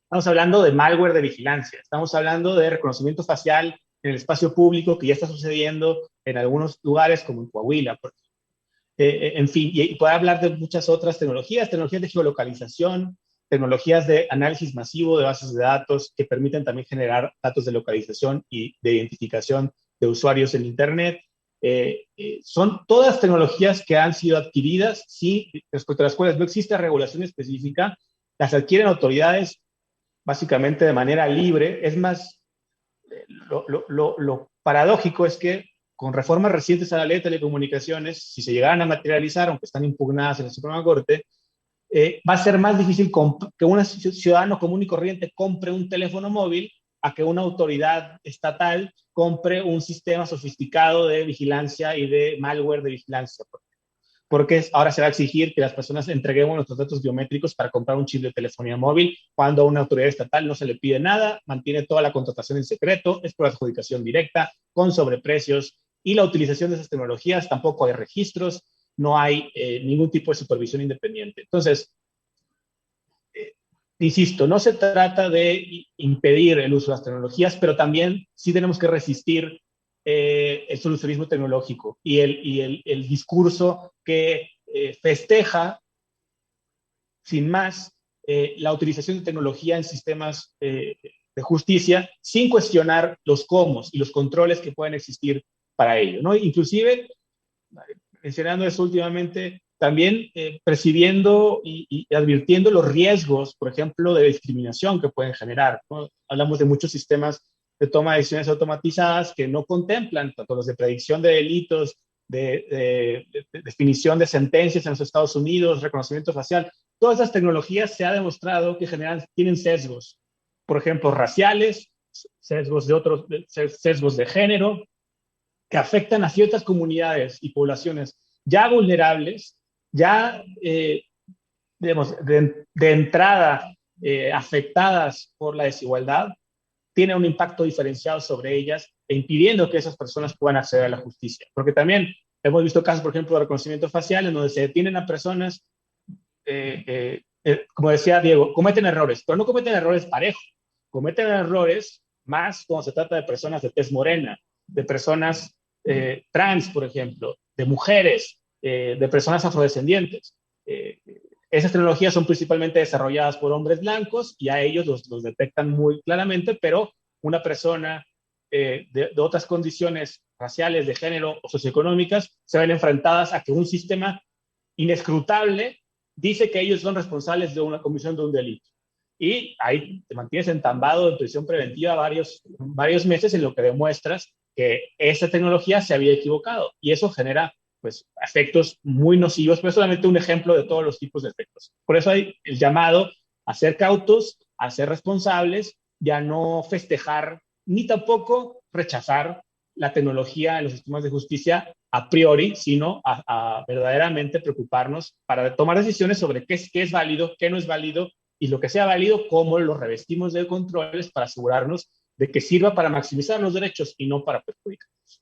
Speaker 5: Estamos hablando de malware de vigilancia, estamos hablando de reconocimiento facial en el espacio público, que ya está sucediendo en algunos lugares, como en Coahuila, por ejemplo. En fin, y puede hablar de muchas otras tecnologías de geolocalización, tecnologías de análisis masivo de bases de datos que permiten también generar datos de localización y de identificación de usuarios en Internet. Son todas tecnologías que han sido adquiridas, sí, respecto a las cuales no existe regulación específica, las adquieren autoridades básicamente de manera libre. Es más, lo paradójico es que con reformas recientes a la ley de telecomunicaciones, si se llegaran a materializar, aunque están impugnadas en la Suprema Corte, va a ser más difícil que un ciudadano común y corriente compre un teléfono móvil a que una autoridad estatal compre un sistema sofisticado de vigilancia y de malware de vigilancia. Porque ahora se va a exigir que las personas entreguemos nuestros datos biométricos para comprar un chip de telefonía móvil, cuando a una autoridad estatal no se le pide nada, mantiene toda la contratación en secreto, es por adjudicación directa, con sobreprecios, y la utilización de esas tecnologías, tampoco hay registros, no hay ningún tipo de supervisión independiente. Entonces, insisto, no se trata de impedir el uso de las tecnologías, pero también sí tenemos que resistir el solucionismo tecnológico y el discurso que festeja sin más la utilización de tecnología en sistemas de justicia sin cuestionar los cómo y los controles que pueden existir para ello, ¿no? Inclusive, mencionando eso últimamente, también percibiendo y advirtiendo los riesgos, por ejemplo, de discriminación que pueden generar, ¿no? Hablamos de muchos sistemas de toma de decisiones automatizadas que no contemplan tanto los de predicción de delitos, de definición de sentencias en los Estados Unidos, reconocimiento facial. Todas esas tecnologías se ha demostrado que tienen sesgos, por ejemplo, raciales, sesgos de género, que afectan a ciertas comunidades y poblaciones ya vulnerables, ya, digamos, de entrada afectadas por la desigualdad, tiene un impacto diferenciado sobre ellas e impidiendo que esas personas puedan acceder a la justicia. Porque también hemos visto casos, por ejemplo, de reconocimiento facial, en donde se detienen a personas, como decía Diego, cometen errores, pero no cometen errores parejos, cometen errores más cuando se trata de personas de tez morena, de personas trans, por ejemplo, de mujeres, de personas afrodescendientes. Esas tecnologías son principalmente desarrolladas por hombres blancos y a ellos los detectan muy claramente, pero una persona de otras condiciones raciales, de género o socioeconómicas se ven enfrentadas a que un sistema inescrutable dice que ellos son responsables de una comisión de un delito. Y ahí te mantienes entambado en prisión preventiva varios meses en lo que demuestras que esa tecnología se había equivocado. Y eso genera pues, efectos muy nocivos, pero es solamente un ejemplo de todos los tipos de efectos. Por eso hay el llamado a ser cautos, a ser responsables y a no festejar ni tampoco rechazar la tecnología en los sistemas de justicia a priori, sino a verdaderamente preocuparnos para tomar decisiones sobre qué es válido, qué no es válido, y lo que sea válido, cómo lo revestimos de controles para asegurarnos de que sirva para maximizar los derechos y no para perjudicarlos.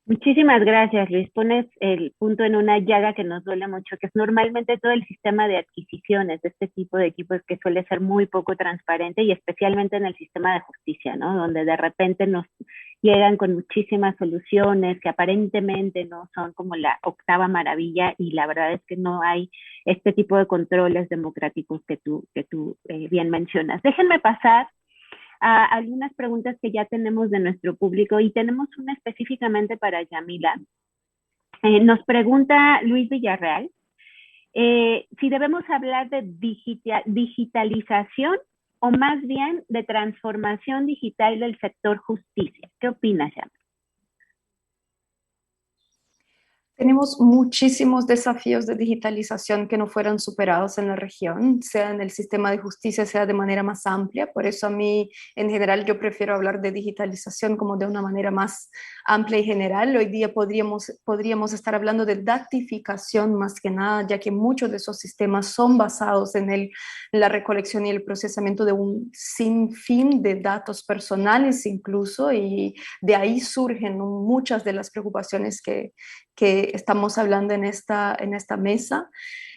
Speaker 2: Muchísimas gracias, Luis. Pones el punto en una llaga que nos duele mucho, que es normalmente todo el sistema de adquisiciones de este tipo de equipos, que suele ser muy poco transparente, y especialmente en el sistema de justicia, ¿no? Donde de repente nos llegan con muchísimas soluciones que aparentemente no son como la octava maravilla, y la verdad es que no hay este tipo de controles democráticos que tú bien mencionas. Déjenme pasar a algunas preguntas que ya tenemos de nuestro público, y tenemos una específicamente para Yamila. Nos pregunta Luis Villarreal si debemos hablar de digitalización o más bien de transformación digital del sector justicia. ¿Qué opinas, Yamila?
Speaker 4: Tenemos muchísimos desafíos de digitalización que no fueron superados en la región, sea en el sistema de justicia, sea de manera más amplia. Por eso a mí, en general, yo prefiero hablar de digitalización como de una manera más amplia y general. Hoy día podríamos estar hablando de datificación más que nada, ya que muchos de esos sistemas son basados en la recolección y el procesamiento de un sinfín de datos personales incluso, y de ahí surgen muchas de las preocupaciones que estamos hablando en esta mesa.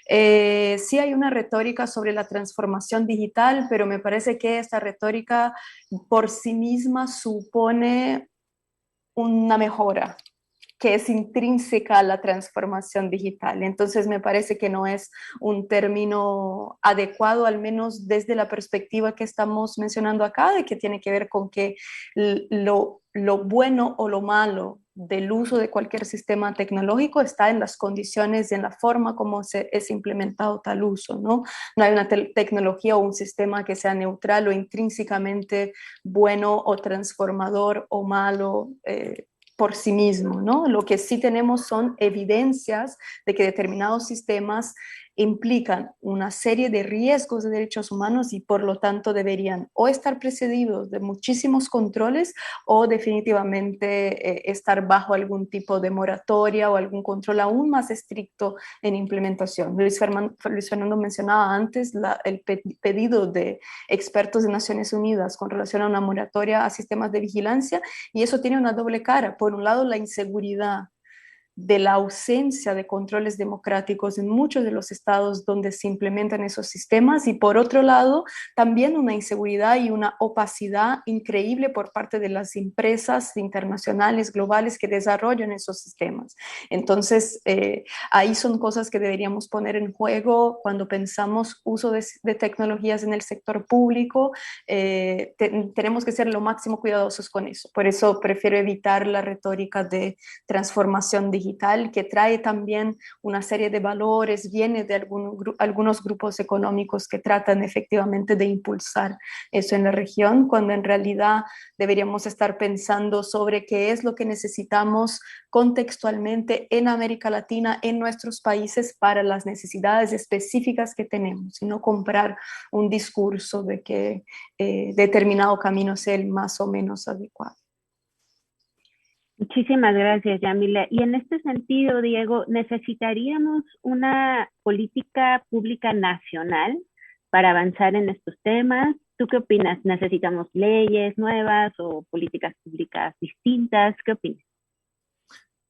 Speaker 4: Sí hay una retórica sobre la transformación digital, pero me parece que esta retórica por sí misma supone una mejora que es intrínseca a la transformación digital. Entonces me parece que no es un término adecuado, al menos desde la perspectiva que estamos mencionando acá, de que tiene que ver con que lo bueno o lo malo del uso de cualquier sistema tecnológico está en las condiciones, en la forma como es implementado tal uso, ¿no? No hay una tecnología o un sistema que sea neutral o intrínsecamente bueno o transformador o malo por sí mismo, ¿no? Lo que sí tenemos son evidencias de que determinados sistemas implican una serie de riesgos de derechos humanos y por lo tanto deberían o estar precedidos de muchísimos controles o definitivamente estar bajo algún tipo de moratoria o algún control aún más estricto en implementación. Luis Fernando mencionaba antes el pedido de expertos de Naciones Unidas con relación a una moratoria a sistemas de vigilancia, y eso tiene una doble cara. Por un lado, la inseguridad de la ausencia de controles democráticos en muchos de los estados donde se implementan esos sistemas, y por otro lado también una inseguridad y una opacidad increíble por parte de las empresas internacionales, globales que desarrollan esos sistemas. Entonces ahí son cosas que deberíamos poner en juego cuando pensamos uso de tecnologías en el sector público. Tenemos que ser lo máximo cuidadosos con eso. Por eso prefiero evitar la retórica de transformación digital, que trae también una serie de valores, viene de algunos grupos económicos que tratan efectivamente de impulsar eso en la región, cuando en realidad deberíamos estar pensando sobre qué es lo que necesitamos contextualmente en América Latina, en nuestros países, para las necesidades específicas que tenemos, y no comprar un discurso de que determinado camino sea el más o menos adecuado.
Speaker 2: Muchísimas gracias, Yamila. Y en este sentido, Diego, ¿necesitaríamos una política pública nacional para avanzar en estos temas? ¿Tú qué opinas? ¿Necesitamos leyes nuevas o políticas públicas distintas? ¿Qué opinas?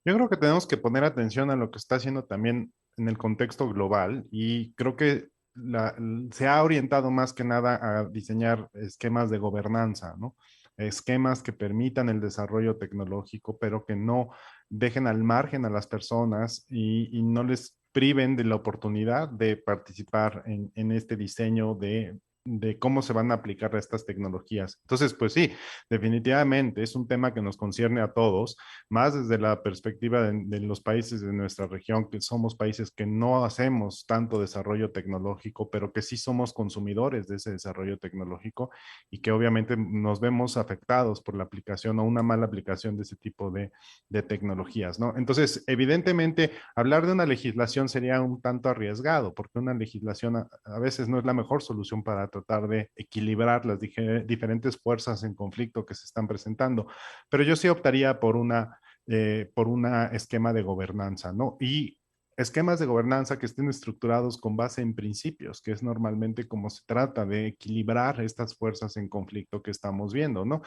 Speaker 3: Yo creo que tenemos que poner atención a lo que está haciendo también en el contexto global, y creo que se ha orientado más que nada a diseñar esquemas de gobernanza, ¿no? Esquemas que permitan el desarrollo tecnológico, pero que no dejen al margen a las personas y no les priven de la oportunidad de participar en este diseño de de cómo se van a aplicar estas tecnologías. Entonces, pues sí, definitivamente es un tema que nos concierne a todos, más desde la perspectiva de los países de nuestra región, que somos países que no hacemos tanto desarrollo tecnológico, pero que sí somos consumidores de ese desarrollo tecnológico y que obviamente nos vemos afectados por la aplicación o una mala aplicación de ese tipo de tecnologías, ¿no? Entonces, evidentemente, hablar de una legislación sería un tanto arriesgado, porque una legislación a veces no es la mejor solución para tratar de equilibrar las diferentes fuerzas en conflicto que se están presentando. Pero yo sí optaría por una esquema de gobernanza, ¿no? Y esquemas de gobernanza que estén estructurados con base en principios, que es normalmente como se trata de equilibrar estas fuerzas en conflicto que estamos viendo, ¿no?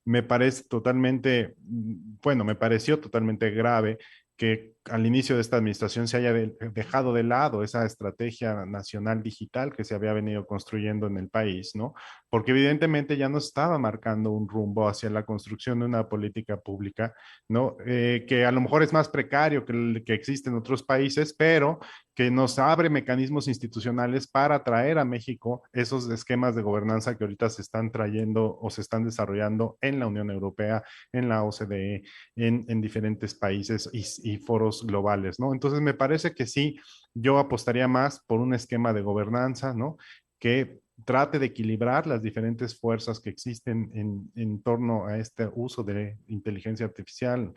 Speaker 3: Me parece totalmente, bueno, me pareció totalmente grave que al inicio de esta administración se haya dejado de lado esa estrategia nacional digital que se había venido construyendo en el país, ¿no? Porque evidentemente ya nos estaba marcando un rumbo hacia la construcción de una política pública, ¿no? Que a lo mejor es más precario que el que existe en otros países, pero que nos abre mecanismos institucionales para traer a México esos esquemas de gobernanza que ahorita se están trayendo o se están desarrollando en la Unión Europea, en la OCDE, en diferentes países y foros globales, ¿no? Entonces me parece que sí, yo apostaría más por un esquema de gobernanza, ¿no? Que trate de equilibrar las diferentes fuerzas que existen en torno a este uso de inteligencia artificial,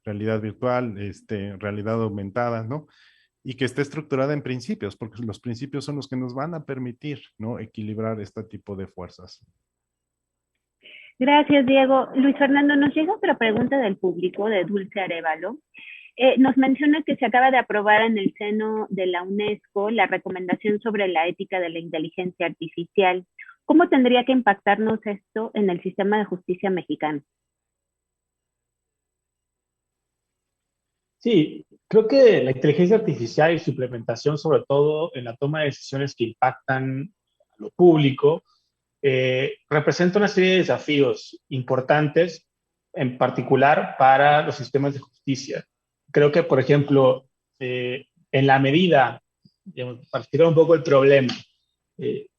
Speaker 3: realidad virtual, realidad aumentada, ¿no? Y que esté estructurada en principios, porque los principios son los que nos van a permitir, ¿no? Equilibrar este tipo de fuerzas.
Speaker 2: Gracias, Diego. Luis Fernando, nos llega otra pregunta del público de Dulce Arevalo. Nos menciona que se acaba de aprobar en el seno de la UNESCO la recomendación sobre la ética de la inteligencia artificial. ¿Cómo tendría que impactarnos esto en el sistema de justicia mexicano?
Speaker 5: Sí, creo que la inteligencia artificial y su implementación, sobre todo en la toma de decisiones que impactan a lo público, representa una serie de desafíos importantes, en particular para los sistemas de justicia. Creo que, por ejemplo, en la medida, digamos, para explicar un poco el problema,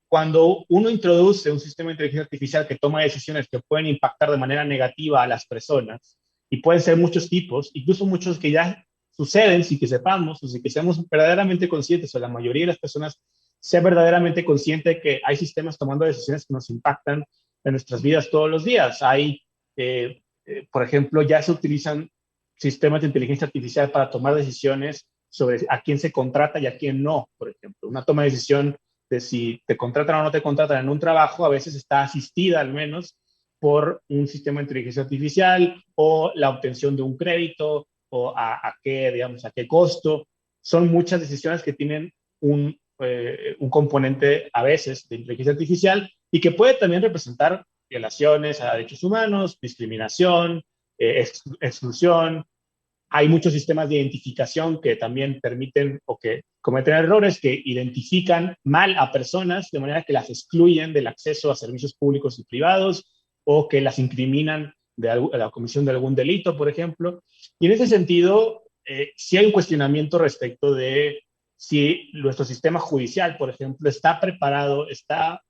Speaker 5: cuando uno introduce un sistema de inteligencia artificial que toma decisiones que pueden impactar de manera negativa a las personas, y pueden ser muchos tipos, incluso muchos que ya suceden sin que sepamos, o sin que seamos verdaderamente conscientes, o la mayoría de las personas sea verdaderamente consciente de que hay sistemas tomando decisiones que nos impactan en nuestras vidas todos los días. Hay, por ejemplo, ya se utilizan sistemas de inteligencia artificial para tomar decisiones sobre a quién se contrata y a quién no, por ejemplo. Una toma de decisión de si te contratan o no te contratan en un trabajo, a veces está asistida al menos por un sistema de inteligencia artificial o la obtención de un crédito o a qué, digamos, a qué costo. Son muchas decisiones que tienen un componente a veces de inteligencia artificial y que puede también representar violaciones a derechos humanos, discriminación, exclusión. Hay muchos sistemas de identificación que también permiten o que cometen errores que identifican mal a personas de manera que las excluyen del acceso a servicios públicos y privados o que las incriminan de la comisión de algún delito, por ejemplo. Y en ese sentido, sí hay un cuestionamiento respecto de si nuestro sistema judicial, por ejemplo, está preparado, está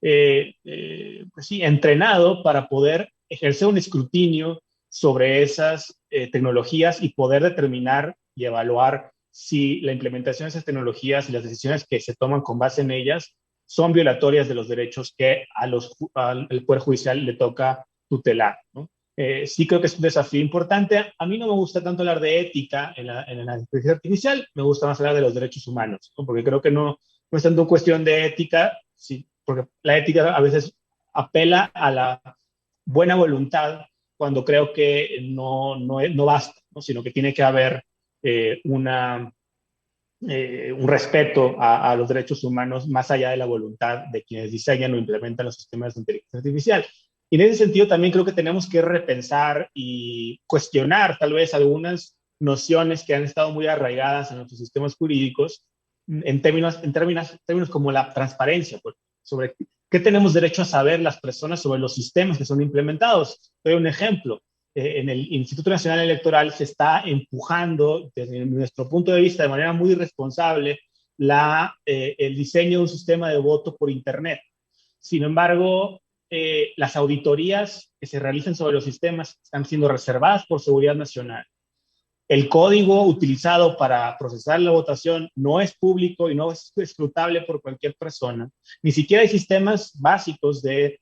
Speaker 5: pues sí, entrenado para poder ejercer un escrutinio sobre esas tecnologías y poder determinar y evaluar si la implementación de esas tecnologías y las decisiones que se toman con base en ellas son violatorias de los derechos que al Poder Judicial le toca tutelar, ¿no? Sí creo que es un desafío importante. A mí no me gusta tanto hablar de ética en la inteligencia artificial, me gusta más hablar de los derechos humanos, ¿no? Porque creo que no es tanto cuestión de ética, sí, porque la ética a veces apela a la buena voluntad cuando creo que no basta, ¿no? Sino que tiene que haber un respeto a los derechos humanos más allá de la voluntad de quienes diseñan o implementan los sistemas de inteligencia artificial. Y en ese sentido también creo que tenemos que repensar y cuestionar tal vez algunas nociones que han estado muy arraigadas en nuestros sistemas jurídicos en términos como la transparencia, pues, sobre qué tenemos derecho a saber las personas sobre los sistemas que son implementados. Doy un ejemplo. En el Instituto Nacional Electoral se está empujando, desde nuestro punto de vista, de manera muy irresponsable, el diseño de un sistema de voto por Internet. Sin embargo, las auditorías que se realizan sobre los sistemas están siendo reservadas por seguridad nacional. El código utilizado para procesar la votación no es público y no es escrutable por cualquier persona. Ni siquiera hay sistemas básicos de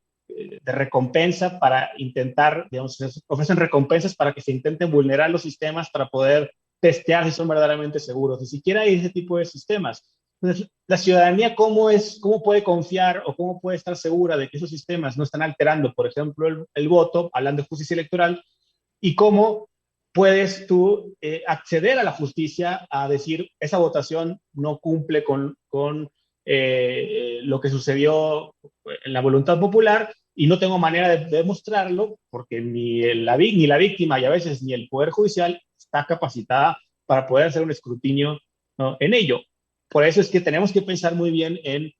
Speaker 5: recompensa para intentar, digamos, ofrecen recompensas para que se intenten vulnerar los sistemas para poder testear si son verdaderamente seguros. Ni siquiera hay ese tipo de sistemas. Entonces, la ciudadanía, ¿cómo puede confiar o cómo puede estar segura de que esos sistemas no están alterando, por ejemplo, el voto, hablando de justicia electoral, y cómo puedes tú acceder a la justicia a decir, esa votación no cumple con lo que sucedió en la voluntad popular y no tengo manera de demostrarlo porque ni la víctima y a veces ni el Poder Judicial está capacitada para poder hacer un escrutinio, ¿no?, en ello. Por eso es que tenemos que pensar muy bien en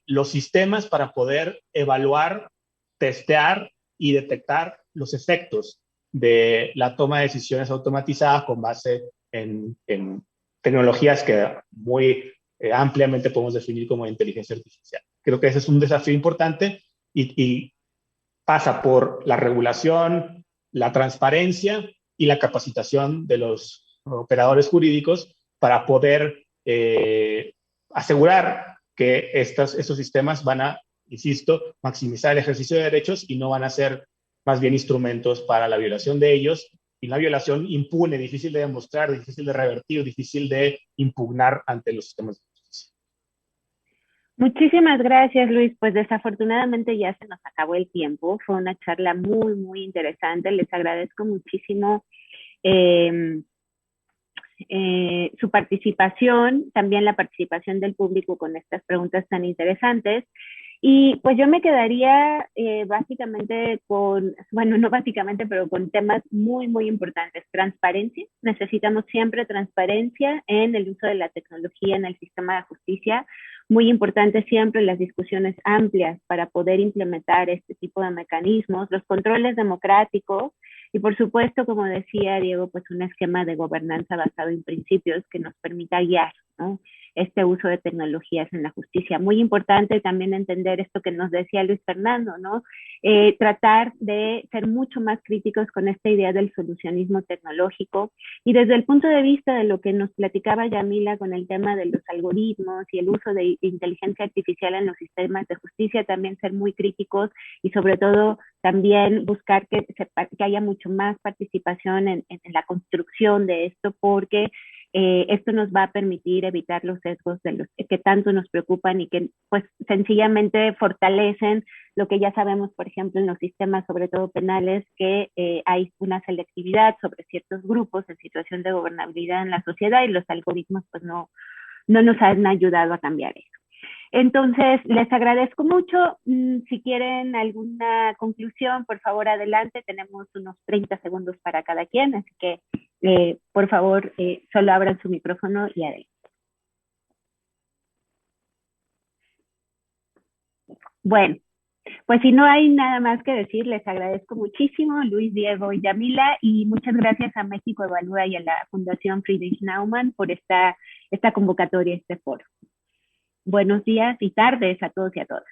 Speaker 5: los sistemas para poder evaluar, testear y detectar los efectos de la toma de decisiones automatizadas con base en tecnologías que muy ampliamente podemos definir como inteligencia artificial. Creo que ese es un desafío importante y pasa por la regulación, la transparencia y la capacitación de los operadores jurídicos para poder asegurar que estos sistemas van a, insisto, maximizar el ejercicio de derechos y no van a ser más bien instrumentos para la violación de ellos, y la violación impune, difícil de demostrar, difícil de revertir, difícil de impugnar ante los sistemas de justicia.
Speaker 2: Muchísimas gracias, Luis. Pues desafortunadamente ya se nos acabó el tiempo. Fue una charla muy, muy interesante. Les agradezco muchísimo su participación, también la participación del público con estas preguntas tan interesantes. Y pues yo me quedaría básicamente no básicamente, pero con temas muy, muy importantes. Transparencia. Necesitamos siempre transparencia en el uso de la tecnología en el sistema de justicia. Muy importante siempre las discusiones amplias para poder implementar este tipo de mecanismos, los controles democráticos y, por supuesto, como decía Diego, pues un esquema de gobernanza basado en principios que nos permita guiar, ¿no?, este uso de tecnologías en la justicia. Muy importante también entender esto que nos decía Luis Fernando, ¿no? Tratar de ser mucho más críticos con esta idea del solucionismo tecnológico y desde el punto de vista de lo que nos platicaba Yamila con el tema de los algoritmos y el uso de inteligencia artificial en los sistemas de justicia, también ser muy críticos y sobre todo también buscar que haya mucho más participación en la construcción de esto, porque esto nos va a permitir evitar los sesgos de los que tanto nos preocupan y que pues sencillamente fortalecen lo que ya sabemos, por ejemplo, en los sistemas, sobre todo penales, que hay una selectividad sobre ciertos grupos en situación de gobernabilidad en la sociedad y los algoritmos pues no nos han ayudado a cambiar eso. Entonces, les agradezco mucho. Si quieren alguna conclusión, por favor, adelante. Tenemos unos 30 segundos para cada quien, así que, por favor, solo abran su micrófono y adelante. Bueno, pues si no hay nada más que decir, les agradezco muchísimo, Luis, Diego y Yamila, y muchas gracias a México Evalúa y a la Fundación Friedrich Naumann por esta convocatoria, este foro. Buenos días y tardes a todos y a todas.